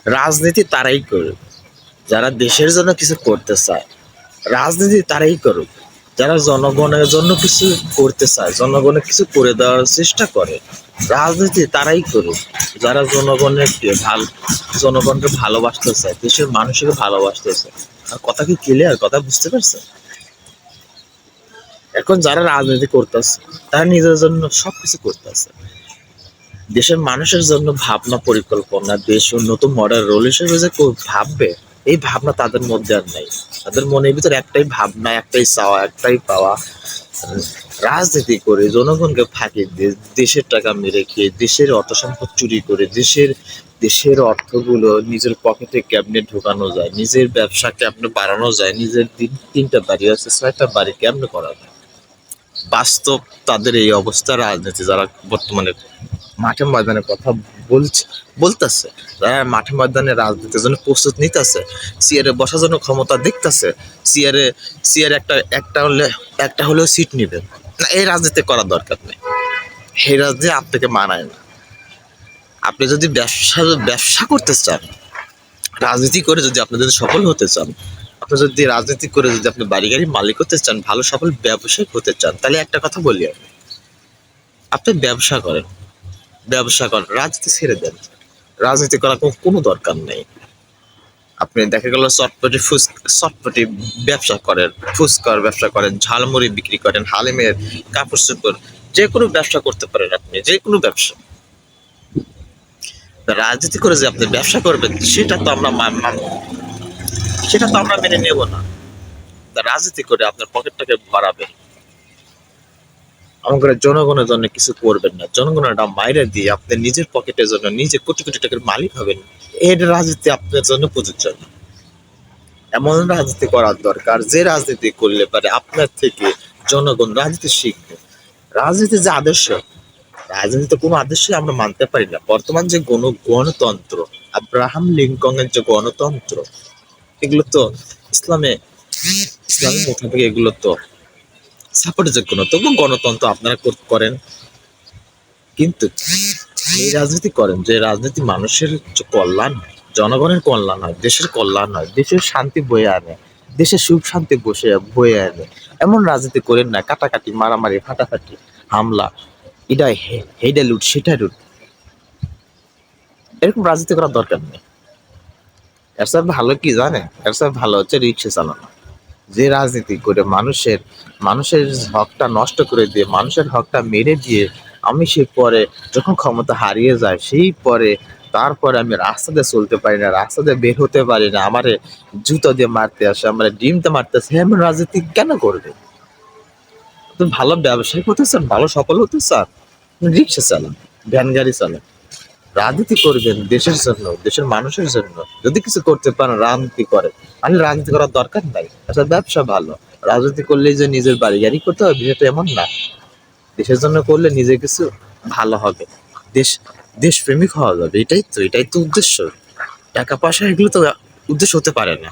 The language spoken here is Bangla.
রাজনীতি তারাই করুক যারা দেশের জন্য কিছু করতে চায়, রাজনীতি তারাই করুক যারা জনগণের জন্য কিছু করতে চায়, জনগণের কিছু করে দেওয়ার চেষ্টা করে। রাজনীতি তারাই করুক যারা জনগণকে ভালোবাসতে চায়, দেশের মানুষকে ভালোবাসতে চায়। আর কথা কি ক্লিয়ার? কথা বুঝতে পারছে? এখন যারা রাজনীতি করতেছে তারা নিজের জন্য সবকিছু করতেছে, দেশের মানুষের জন্য ভাবনা পরিকল্পনা, দেশ উন্নত মডেল রোল হিসেবে যে ভাববে, এই ভাবনা তাদের মধ্যে আর নাই। তাদের মনের ভিতর একটাই ভাবনা, একটাই চাওয়া, একটাই পাওয়া, রাজনীতি করে জনগণকে ফাঁকি দিয়ে দেশের টাকা মেরে খেয়ে, দেশের অর্থ সম্পদ চুরি করে, দেশের অর্থগুলো নিজের পকেটে কেমনে ঢোকানো যায়, নিজের ব্যবসা কেমনে বাড়ানো যায়, নিজের তিনটা বাড়ি আছে, 6টা বাড়ি কেমনে করা যায়। বাস্তব তাদের এই অবস্থা। রাজনীতি যারা বর্তমানে মাঠে ময়দানে কথা বলতেছে, যারা মাঠে ময়দানে রাজনীতির জন্য প্রস্তুত নিতেছে, চেয়ারে বসার জন্য ক্ষমতা দেখতেছে, চেয়ারে একটা হলেও সিট নিবে না, এই রাজনীতি করার দরকার নেই। এই রাজনীতি আপনাকে মানায় না। আপনি যদি ব্যবসা করতে চান, রাজনীতি করে যদি আপনি যদি সফল হতে চান, আপনি যদি রাজনীতি করে যদি আপনি বাড়ি গাড়ি মালিক হতে চান, ভালো সফল ব্যবসায়িক হতে চান, তাহলে একটা কথা বলি, আপনি ব্যবসা করেন, রাজনীতি ছেড়ে দেন। রাজনীতি করার কোনো দরকার নেই। আপনি দেখা গেল চটপটি ব্যবসা করেন, ফুচকার ব্যবসা করেন, ঝালমুড়ি বিক্রি করেন, হালিমের, কাপড় চোপড়, যে কোনো ব্যবসা করতে পারেন আপনি, যে কোনো ব্যবসা। রাজনীতি করে যে আপনি ব্যবসা করবেন, সেটা তো আমরা মেনে নেব না। রাজনীতি করে আপনার পকেটটাকে ভরাবেন, আমাদের জনগণের জন্য কিছু করবেন না, জনগণের মাইরে দিয়ে আপনি নিজের পকেটের জন্য নিজে কোটি কোটি টাকার মালিক হবেন, এর রাজনীতি আপনার জন্য প্রযোজ্য না। এমন রাজনীতি করার দরকার যে রাজনীতি করলে পারে আপনার থেকে জনগণ রাজনীতি শিখবে। রাজনীতি যে আদর্শ, রাজনীতিতে কোনো আদর্শই আমরা মানতে পারি না। বর্তমান যে গণতন্ত্র, আব্রাহাম লিঙ্কনের যে গণতন্ত্র, এগুলো তো ইসলামের মোতাবেক এগুলো তো সাপোর্টের যোগ্য না। তবু গণতন্ত্র আপনারা করেন, কিন্তু এই রাজনীতি করেন যে রাজনীতি মানুষের কল্যাণ, জনগণের কল্যাণ হয়, দেশের কল্যাণ হয়, দেশের শান্তি বয়ে আনে, দেশের সুখ শান্তি বয়ে আনে। এমন রাজনীতি করেন না কাটাকাটি, মারামারি, ফাটাফাটি, হামলা, এটা হেডে লুট সেটা লুট, এরকম রাজনীতি করার দরকার নেই। এর সব ভালো কি জানে? এর সব ভালো হচ্ছে রিক্সা চালানো। যে রাজনীতি করে মানুষের হকটা নষ্ট করে দিয়ে, মানুষের হকটা মেরে দিয়ে, আমি সে পরে যখন ক্ষমতা হারিয়ে যায়, তারপরে আমি রাস্তাতে চলতে পারি না, রাস্তাতে বের হতে পারি না, আমারে জুতো দিয়ে মারতে আসে, আমার ডিমতে মারতে আসে, এমন রাজনীতি কেন করবে? তুমি ভালো ব্যবসায়ী হতে চান, ভালো সফল হতে চান, রিক্সা চালান, ভ্যান গাড়ি চালান। রাজনীতি করবেন দেশের জন্য, দেশের মানুষের জন্য। যদি কিছু করতে পারেন রাজনীতি করেন, আমি রাজনীতি করার দরকার নাই। আচ্ছা, ব্যবসা ভালো, রাজনীতি করলে যে নিজের বাড়ি গাড়ি করতে হবে বিষয়টা এমন না। দেশের জন্য করলে নিজে কিছু ভালো হবে, দেশ দেশপ্রেমিক হওয়া যাবে, এটাই তো উদ্দেশ্য। টাকা পয়সা এগুলো তো উদ্দেশ্য হতে পারে না।